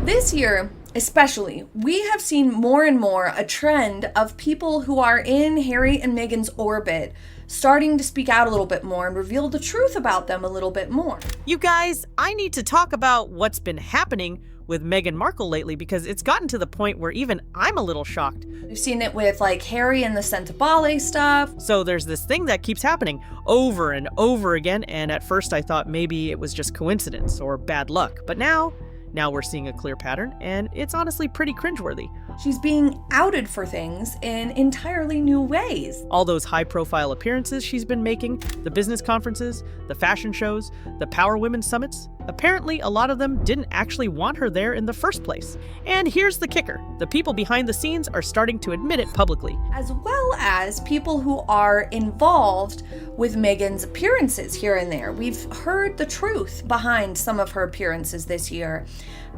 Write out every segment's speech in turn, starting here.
This year, especially, we have seen more and more a trend of people who are in Harry and Meghan's orbit starting to speak out a little bit more and reveal the truth about them a little bit more. You guys, I need to talk about what's been happening with Meghan Markle lately because it's gotten to the point where even I'm a little shocked. We've seen it with Harry and the Sentibale stuff. So there's this thing that keeps happening over and over again, and at first I thought maybe it was just coincidence or bad luck, but now we're seeing a clear pattern, and it's honestly pretty cringeworthy. She's being outed for things in entirely new ways. All those high-profile appearances she's been making, the business conferences, the fashion shows, the Power Women summits, apparently a lot of them didn't actually want her there in the first place. And here's the kicker. The people behind the scenes are starting to admit it publicly. As well as people who are involved with Meghan's appearances here and there. We've heard the truth behind some of her appearances this year.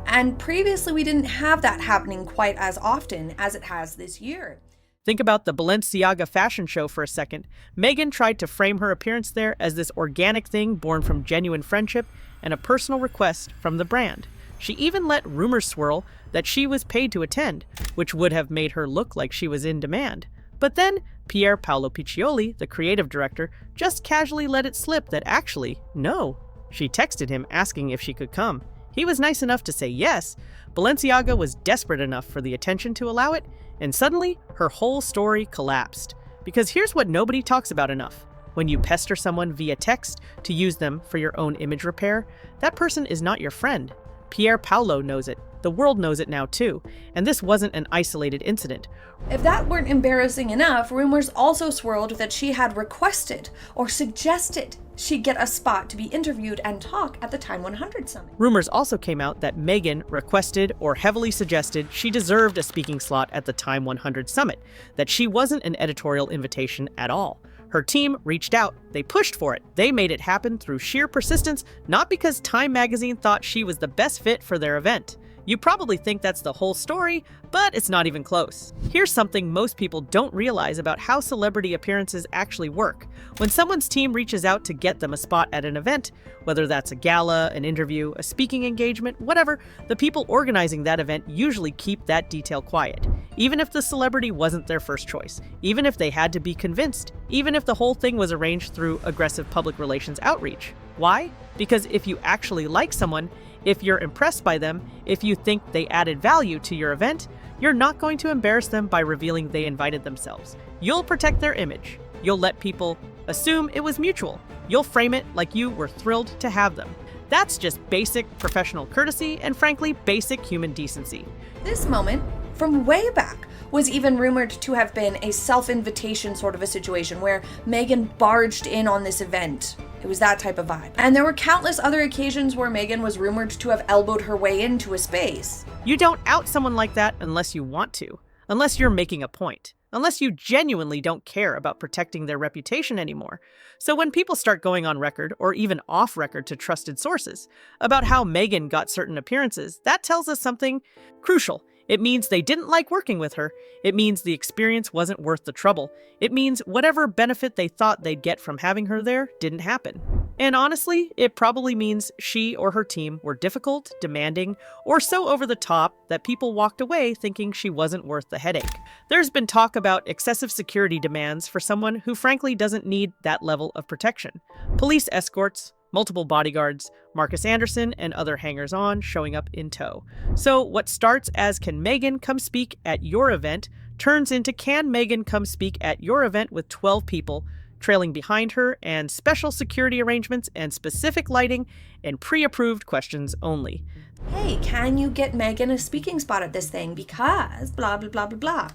And previously, we didn't have that happening quite as often as it has this year. Think about the Balenciaga fashion show for a second. Meghan tried to frame her appearance there as this organic thing born from genuine friendship and a personal request from the brand. She even let rumors swirl that she was paid to attend, which would have made her look like she was in demand. But then, Pier Paolo Piccioli, the creative director, just casually let it slip that actually, no. She texted him asking if she could come. He was nice enough to say yes. Balenciaga was desperate enough for the attention to allow it, and suddenly, her whole story collapsed. Because here's what nobody talks about enough. When you pester someone via text to use them for your own image repair, that person is not your friend. Pier Paolo knows it. The world knows it now too. And this wasn't an isolated incident. If that weren't embarrassing enough, rumors also swirled that she had requested or suggested she get a spot to be interviewed and talk at the Time 100 Summit. Rumors also came out that Meghan requested or heavily suggested she deserved a speaking slot at the Time 100 Summit, that she wasn't an editorial invitation at all. Her team reached out. They pushed for it. They made it happen through sheer persistence, not because Time magazine thought she was the best fit for their event. You probably think that's the whole story, but it's not even close. Here's something most people don't realize about how celebrity appearances actually work. When someone's team reaches out to get them a spot at an event, whether that's a gala, an interview, a speaking engagement, whatever, the people organizing that event usually keep that detail quiet. Even if the celebrity wasn't their first choice, even if they had to be convinced, even if the whole thing was arranged through aggressive public relations outreach. Why? Because if you actually like someone, if you're impressed by them, if you think they added value to your event, you're not going to embarrass them by revealing they invited themselves. You'll protect their image. You'll let people assume it was mutual. You'll frame it like you were thrilled to have them. That's just basic professional courtesy and, frankly, basic human decency. This moment, from way back, was even rumored to have been a self-invitation sort of a situation where Meghan barged in on this event. It was that type of vibe. And there were countless other occasions where Meghan was rumored to have elbowed her way into a space. You don't out someone like that unless you want to, unless you're making a point, unless you genuinely don't care about protecting their reputation anymore. So when people start going on record, or even off record to trusted sources, about how Meghan got certain appearances, that tells us something crucial. It means they didn't like working with her. It means the experience wasn't worth the trouble. It means whatever benefit they thought they'd get from having her there didn't happen. And honestly, it probably means she or her team were difficult, demanding, or so over the top that people walked away thinking she wasn't worth the headache. There's been talk about excessive security demands for someone who frankly doesn't need that level of protection. Police escorts, multiple bodyguards, Marcus Anderson, and other hangers-on showing up in tow. So what starts as "Can Meghan come speak at your event?" turns into "Can Meghan come speak at your event?" with 12 people trailing behind her and special security arrangements and specific lighting and pre-approved questions only. Hey, can you get Meghan a speaking spot at this thing because blah, blah, blah, blah, blah.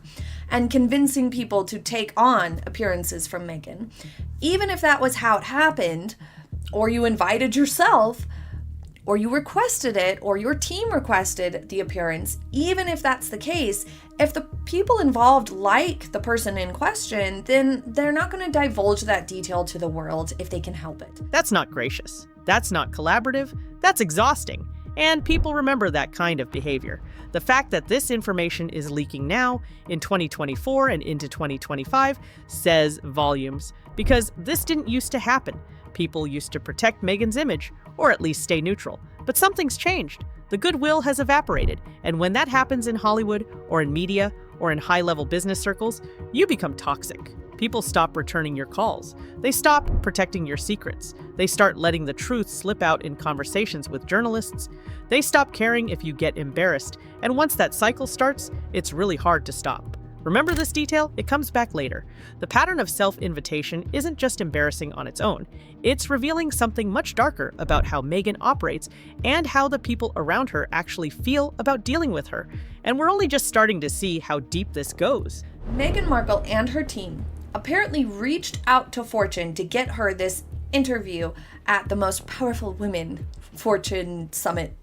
And convincing people to take on appearances from Meghan. Even if that was how it happened, or you invited yourself, or you requested it, or your team requested the appearance, even if that's the case, if the people involved like the person in question, then they're not going to divulge that detail to the world if they can help it. That's not gracious. That's not collaborative. That's exhausting. And people remember that kind of behavior. The fact that this information is leaking now, in 2024 and into 2025, says volumes. Because this didn't used to happen. People used to protect Meghan's image, or at least stay neutral. But something's changed. the goodwill has evaporated, and when that happens in Hollywood or in media or in high-level business circles, you become toxic. People stop returning your calls. They stop protecting your secrets. They start letting the truth slip out in conversations with journalists. They stop caring if you get embarrassed. And once that cycle starts, it's really hard to stop. Remember this detail? It comes back later. The pattern of self-invitation isn't just embarrassing on its own. It's revealing something much darker about how Meghan operates and how the people around her actually feel about dealing with her. And we're only just starting to see how deep this goes. Meghan Markle and her team apparently reached out to Fortune to get her this interview at the most powerful women Fortune Summit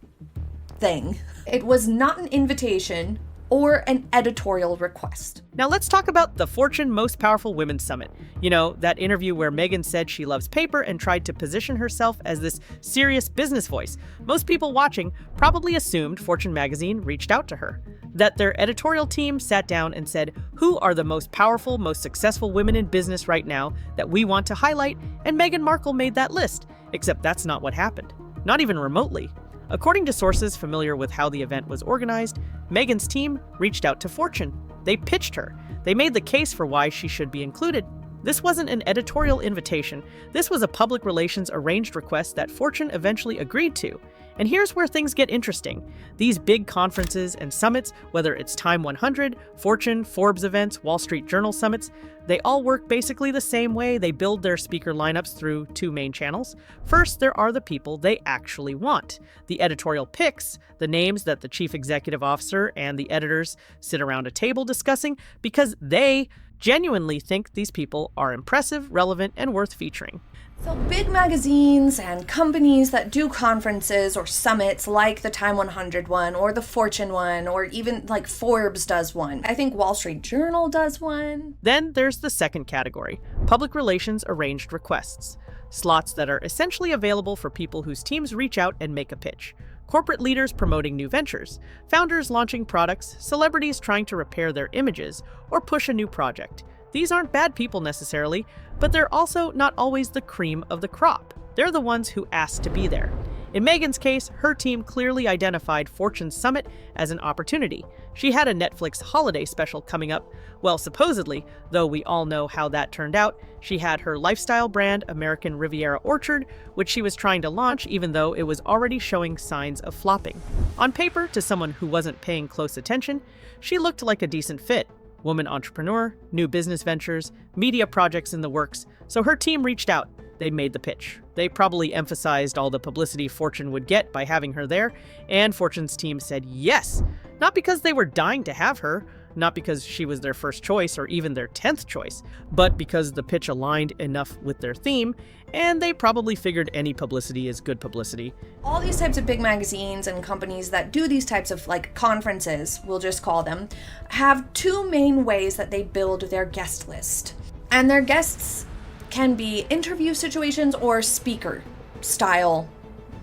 thing. It was not an invitation or an editorial request. Now let's talk about the Fortune Most Powerful Women Summit. You know, that interview where Meghan said she loves paper and tried to position herself as this serious business voice. Most people watching probably assumed Fortune magazine reached out to her, that their editorial team sat down and said, who are the most powerful, most successful women in business right now that we want to highlight, and Meghan Markle made that list. Except that's not what happened. Not even remotely. According to sources familiar with how the event was organized, Meghan's team reached out to Fortune. They pitched her. They made the case for why she should be included. This wasn't an editorial invitation. This was a public relations arranged request that Fortune eventually agreed to. And here's where things get interesting. These big conferences and summits, whether it's Time 100, Fortune, Forbes events, Wall Street Journal summits, they all work basically the same way. They build their speaker lineups through two main channels. First, there are the people they actually want. The editorial picks, the names that the chief executive officer and the editors sit around a table discussing because they genuinely think these people are impressive, relevant, and worth featuring. So big magazines and companies that do conferences or summits like the Time 100 one or the Fortune one or even like Forbes does one. I think Wall Street Journal does one. Then there's the second category, public relations arranged requests. Slots that are essentially available for people whose teams reach out and make a pitch. Corporate leaders promoting new ventures, founders launching products, celebrities trying to repair their images or push a new project. These aren't bad people necessarily, but they're also not always the cream of the crop. They're the ones who asked to be there. In Meghan's case, her team clearly identified Fortune's summit as an opportunity. She had a Netflix holiday special coming up. Well, supposedly, though we all know how that turned out, she had her lifestyle brand, American Riviera Orchard, which she was trying to launch even though it was already showing signs of flopping. On paper, to someone who wasn't paying close attention, she looked like a decent fit. Woman entrepreneur, new business ventures, media projects in the works, so her team reached out. They made the pitch. They probably emphasized all the publicity Fortune would get by having her there, and Fortune's team said yes. Not because they were dying to have her, not because she was their first choice or even their 10th choice, but because the pitch aligned enough with their theme, and they probably figured any publicity is good publicity. All these types of big magazines and companies that do these types of like conferences, we'll just call them, have two main ways that they build their guest list. And their guests can be interview situations or speaker style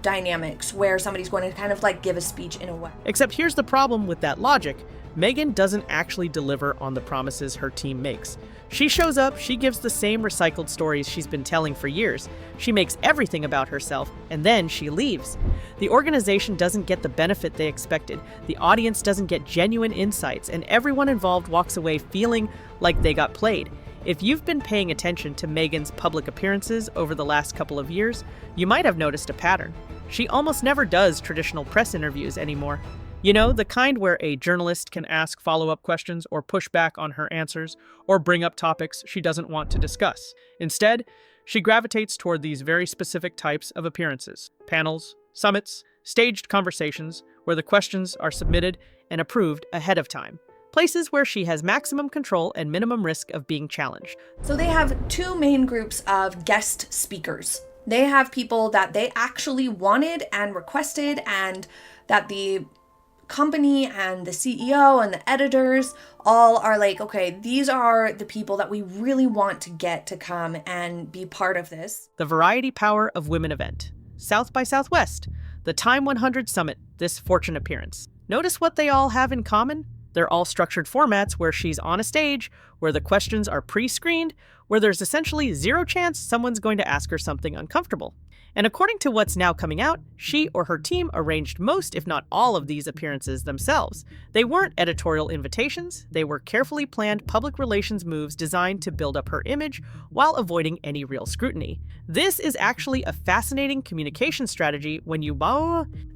dynamics where somebody's going to kind of like give a speech in a way. Except here's the problem with that logic. Meghan doesn't actually deliver on the promises her team makes. She shows up, she gives the same recycled stories she's been telling for years. She makes everything about herself, and then she leaves. The organization doesn't get the benefit they expected. The audience doesn't get genuine insights, and everyone involved walks away feeling like they got played. If you've been paying attention to Meghan's public appearances over the last couple of years, you might have noticed a pattern. She almost never does traditional press interviews anymore. You know, the kind where a journalist can ask follow-up questions or push back on her answers or bring up topics she doesn't want to discuss. Instead, she gravitates toward these very specific types of appearances: panels, summits, staged conversations where the questions are submitted and approved ahead of time. Places where she has maximum control and minimum risk of being challenged. So they have two main groups of guest speakers. They have people that they actually wanted and requested, and that the company and the CEO and the editors all are like, okay, these are the people that we really want to get to come and be part of this. The Variety Power of Women event, South by Southwest, the Time 100 Summit, this Fortune appearance. Notice what they all have in common? They're all structured formats where she's on a stage, where the questions are pre-screened, where there's essentially zero chance someone's going to ask her something uncomfortable. And according to what's now coming out, she or her team arranged most, if not all, of these appearances themselves. They weren't editorial invitations, they were carefully planned public relations moves designed to build up her image while avoiding any real scrutiny. This is actually a fascinating communication strategy when you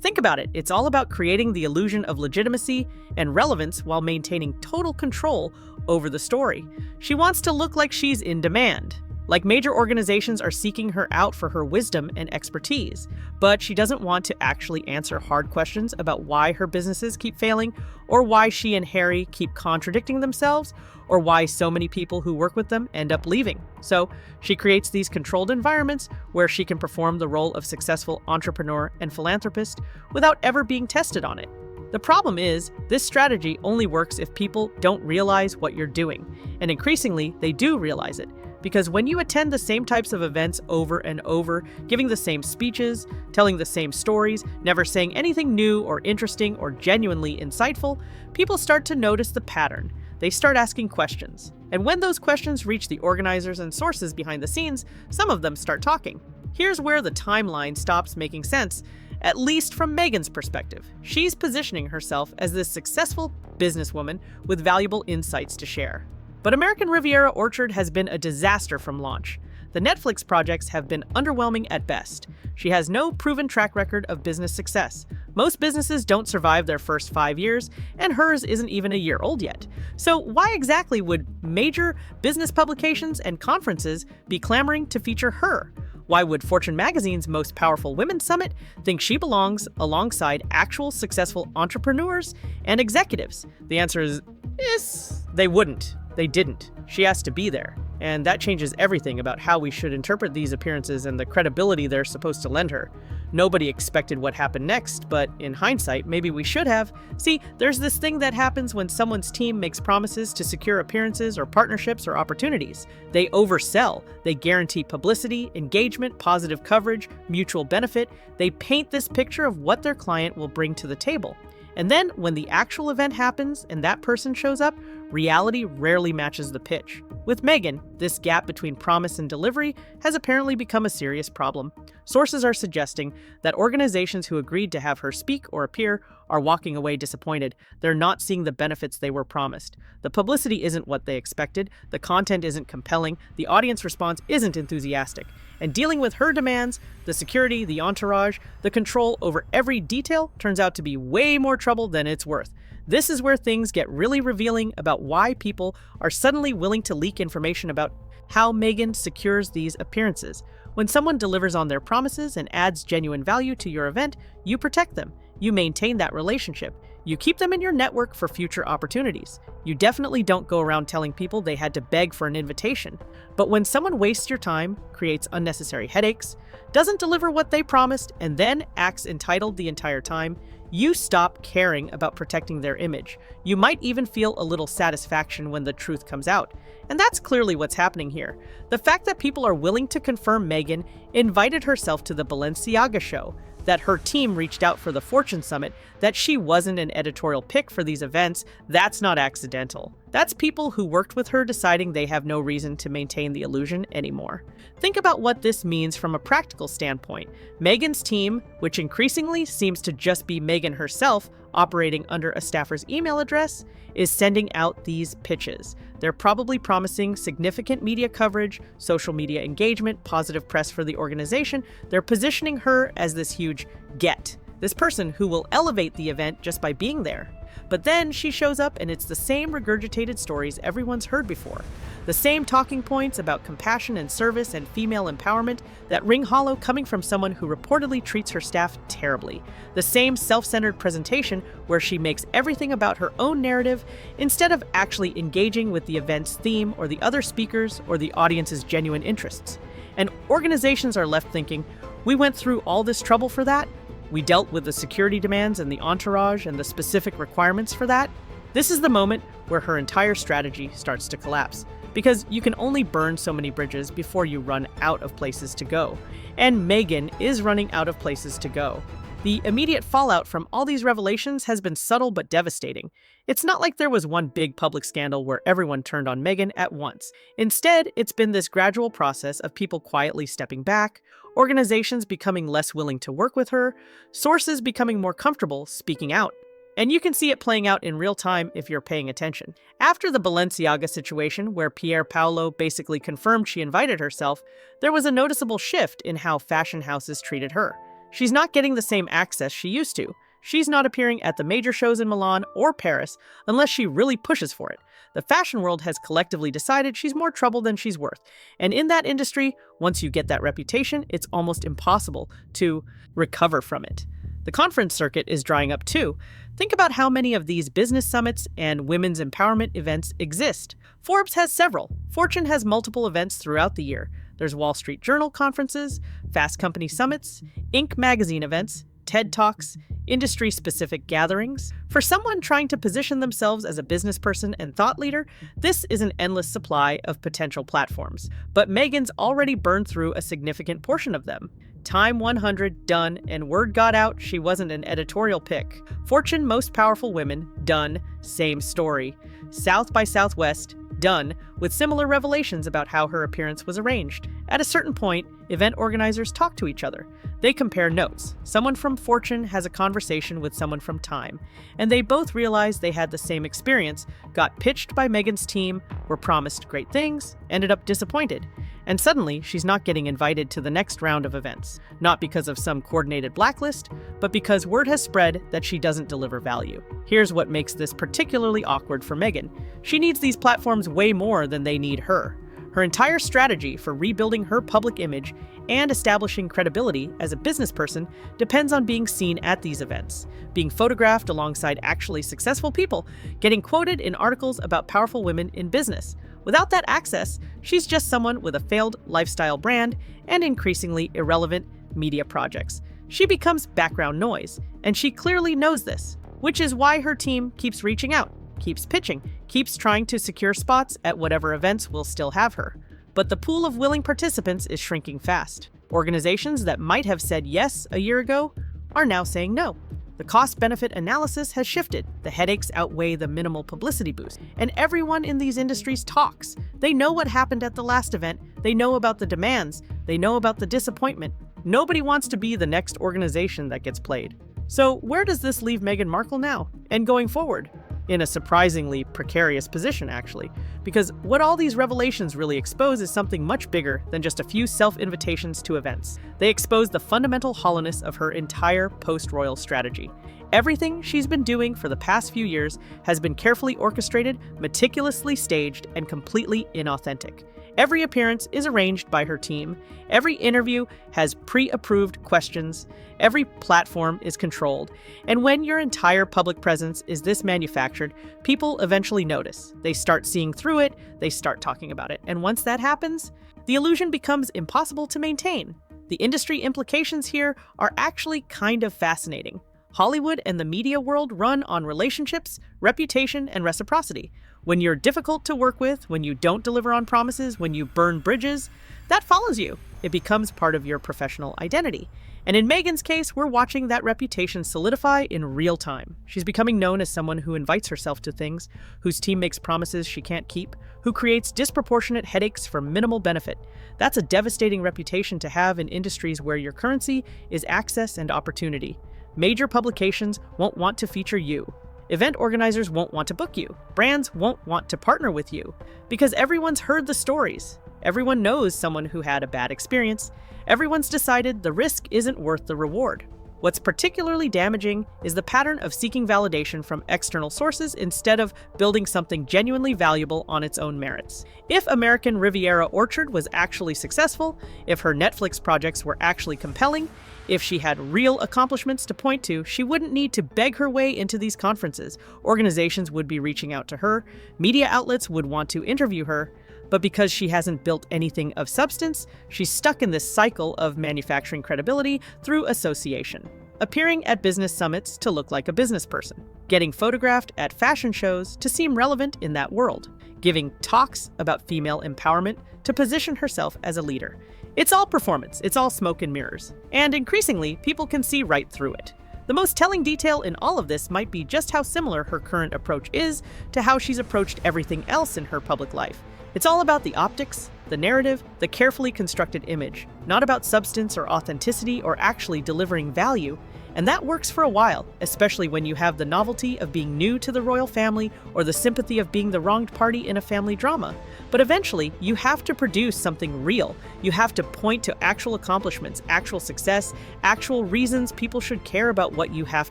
think about it. It's all about creating the illusion of legitimacy and relevance while maintaining total control over the story. She wants to look like she's in demand. Like major organizations are seeking her out for her wisdom and expertise, but she doesn't want to actually answer hard questions about why her businesses keep failing, or why she and Harry keep contradicting themselves, or why so many people who work with them end up leaving. So she creates these controlled environments where she can perform the role of successful entrepreneur and philanthropist without ever being tested on it. The problem is, this strategy only works if people don't realize what you're doing, and increasingly they do realize it. Because when you attend the same types of events over and over, giving the same speeches, telling the same stories, never saying anything new or interesting or genuinely insightful, people start to notice the pattern. They start asking questions. And when those questions reach the organizers and sources behind the scenes, some of them start talking. Here's where the timeline stops making sense, at least from Meghan's perspective. She's positioning herself as this successful businesswoman with valuable insights to share. But American Riviera Orchard has been a disaster from launch. The Netflix projects have been underwhelming at best. She has no proven track record of business success. Most businesses don't survive their first 5 years, and hers isn't even a year old yet. So why exactly would major business publications and conferences be clamoring to feature her? Why would Fortune magazine's Most Powerful Women Summit think she belongs alongside actual successful entrepreneurs and executives? The answer is yes, they wouldn't. They didn't. She has to be there. And that changes everything about how we should interpret these appearances and the credibility they're supposed to lend her. Nobody expected what happened next, but in hindsight, maybe we should have. See, there's this thing that happens when someone's team makes promises to secure appearances or partnerships or opportunities. They oversell. They guarantee publicity, engagement, positive coverage, mutual benefit. They paint this picture of what their client will bring to the table. And then, when the actual event happens and that person shows up, reality rarely matches the pitch. With Meghan, this gap between promise and delivery has apparently become a serious problem. Sources are suggesting that organizations who agreed to have her speak or appear are walking away disappointed. They're not seeing the benefits they were promised. The publicity isn't what they expected, the content isn't compelling, the audience response isn't enthusiastic. And dealing with her demands, the security, the entourage, the control over every detail turns out to be way more trouble than it's worth. This is where things get really revealing about why people are suddenly willing to leak information about how Meghan secures these appearances. When someone delivers on their promises and adds genuine value to your event, you protect them. You maintain that relationship. You keep them in your network for future opportunities. You definitely don't go around telling people they had to beg for an invitation. But when someone wastes your time, creates unnecessary headaches, doesn't deliver what they promised, and then acts entitled the entire time, you stop caring about protecting their image. You might even feel a little satisfaction when the truth comes out. And that's clearly what's happening here. The fact that people are willing to confirm Meghan invited herself to the Balenciaga show, that her team reached out for the Fortune Summit, that she wasn't an editorial pick for these events, that's not accidental. That's people who worked with her deciding they have no reason to maintain the illusion anymore. Think about what this means from a practical standpoint. Meghan's team, which increasingly seems to just be Meghan herself operating under a staffer's email address, is sending out these pitches. They're probably promising significant media coverage, social media engagement, positive press for the organization. They're positioning her as this huge get, this person who will elevate the event just by being there. But then she shows up and it's the same regurgitated stories everyone's heard before. The same talking points about compassion and service and female empowerment that ring hollow coming from someone who reportedly treats her staff terribly. The same self-centered presentation where she makes everything about her own narrative instead of actually engaging with the event's theme or the other speakers or the audience's genuine interests. And organizations are left thinking, we went through all this trouble for that? We dealt with the security demands and the entourage and the specific requirements for that? This is the moment where her entire strategy starts to collapse. Because you can only burn so many bridges before you run out of places to go. And Meghan is running out of places to go. The immediate fallout from all these revelations has been subtle but devastating. It's not like there was one big public scandal where everyone turned on Meghan at once. Instead, it's been this gradual process of people quietly stepping back, organizations becoming less willing to work with her, sources becoming more comfortable speaking out. And you can see it playing out in real time if you're paying attention. After the Balenciaga situation, where Pier Paolo basically confirmed she invited herself, there was a noticeable shift in how fashion houses treated her. She's not getting the same access she used to. She's not appearing at the major shows in Milan or Paris unless she really pushes for it. The fashion world has collectively decided she's more trouble than she's worth. And in that industry, once you get that reputation, it's almost impossible to recover from it. The conference circuit is drying up too. Think about how many of these business summits and women's empowerment events exist. Forbes has several. Fortune has multiple events throughout the year. There's Wall Street Journal conferences, Fast Company summits, Inc. magazine events, TED Talks, industry-specific gatherings. For someone trying to position themselves as a business person and thought leader, this is an endless supply of potential platforms. But Meghan's already burned through a significant portion of them. Time 100, done, and word got out she wasn't an editorial pick. Fortune Most Powerful Women, done, same story. South by Southwest, done, with similar revelations about how her appearance was arranged. At a certain point, event organizers talk to each other. They compare notes. Someone from Fortune has a conversation with someone from Time, and they both realize they had the same experience, got pitched by Meghan's team, were promised great things, ended up disappointed. And suddenly, she's not getting invited to the next round of events. Not because of some coordinated blacklist, but because word has spread that she doesn't deliver value. Here's what makes this particularly awkward for Meghan. She needs these platforms way more than they need her. Her entire strategy for rebuilding her public image and establishing credibility as a business person depends on being seen at these events, being photographed alongside actually successful people, getting quoted in articles about powerful women in business. Without that access, she's just someone with a failed lifestyle brand and increasingly irrelevant media projects. She becomes background noise, and she clearly knows this, which is why her team keeps reaching out, keeps pitching, keeps trying to secure spots at whatever events will still have her. But the pool of willing participants is shrinking fast. Organizations that might have said yes a year ago are now saying no. The cost-benefit analysis has shifted. The headaches outweigh the minimal publicity boost. And everyone in these industries talks. They know what happened at the last event. They know about the demands. They know about the disappointment. Nobody wants to be the next organization that gets played. So where does this leave Meghan Markle now and going forward? In a surprisingly precarious position, actually, because what all these revelations really expose is something much bigger than just a few self-invitations to events. They expose the fundamental hollowness of her entire post-royal strategy. Everything she's been doing for the past few years has been carefully orchestrated, meticulously staged, and completely inauthentic. Every appearance is arranged by her team. Every interview has pre-approved questions. Every platform is controlled. And when your entire public presence is this manufactured, people eventually notice. They start seeing through it. They start talking about it. And once that happens, the illusion becomes impossible to maintain. The industry implications here are actually kind of fascinating. Hollywood and the media world run on relationships, reputation, and reciprocity. When you're difficult to work with, when you don't deliver on promises, when you burn bridges, that follows you. It becomes part of your professional identity. And in Meghan's case, we're watching that reputation solidify in real time. She's becoming known as someone who invites herself to things, whose team makes promises she can't keep, who creates disproportionate headaches for minimal benefit. That's a devastating reputation to have in industries where your currency is access and opportunity. Major publications won't want to feature you. Event organizers won't want to book you. Brands won't want to partner with you because everyone's heard the stories. Everyone knows someone who had a bad experience. Everyone's decided the risk isn't worth the reward. What's particularly damaging is the pattern of seeking validation from external sources instead of building something genuinely valuable on its own merits. If American Riviera Orchard was actually successful, if her Netflix projects were actually compelling, if she had real accomplishments to point to, she wouldn't need to beg her way into these conferences. Organizations would be reaching out to her, media outlets would want to interview her, but because she hasn't built anything of substance, she's stuck in this cycle of manufacturing credibility through association. Appearing at business summits to look like a business person, getting photographed at fashion shows to seem relevant in that world, giving talks about female empowerment to position herself as a leader. It's all performance, it's all smoke and mirrors. And increasingly, people can see right through it. The most telling detail in all of this might be just how similar her current approach is to how she's approached everything else in her public life. It's all about the optics, the narrative, the carefully constructed image, not about substance or authenticity or actually delivering value. And that works for a while, especially when you have the novelty of being new to the royal family or the sympathy of being the wronged party in a family drama. But eventually, you have to produce something real. You have to point to actual accomplishments, actual success, actual reasons people should care about what you have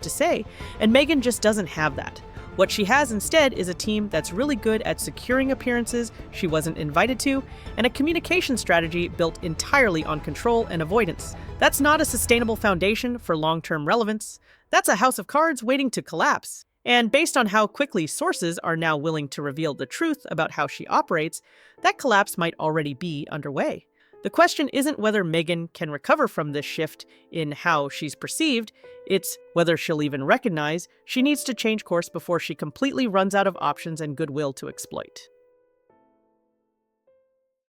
to say. And Meghan just doesn't have that. What she has instead is a team that's really good at securing appearances she wasn't invited to, and a communication strategy built entirely on control and avoidance. That's not a sustainable foundation for long-term relevance. That's a house of cards waiting to collapse. And based on how quickly sources are now willing to reveal the truth about how she operates, that collapse might already be underway. The question isn't whether Meghan can recover from this shift in how she's perceived, it's whether she'll even recognize she needs to change course before she completely runs out of options and goodwill to exploit.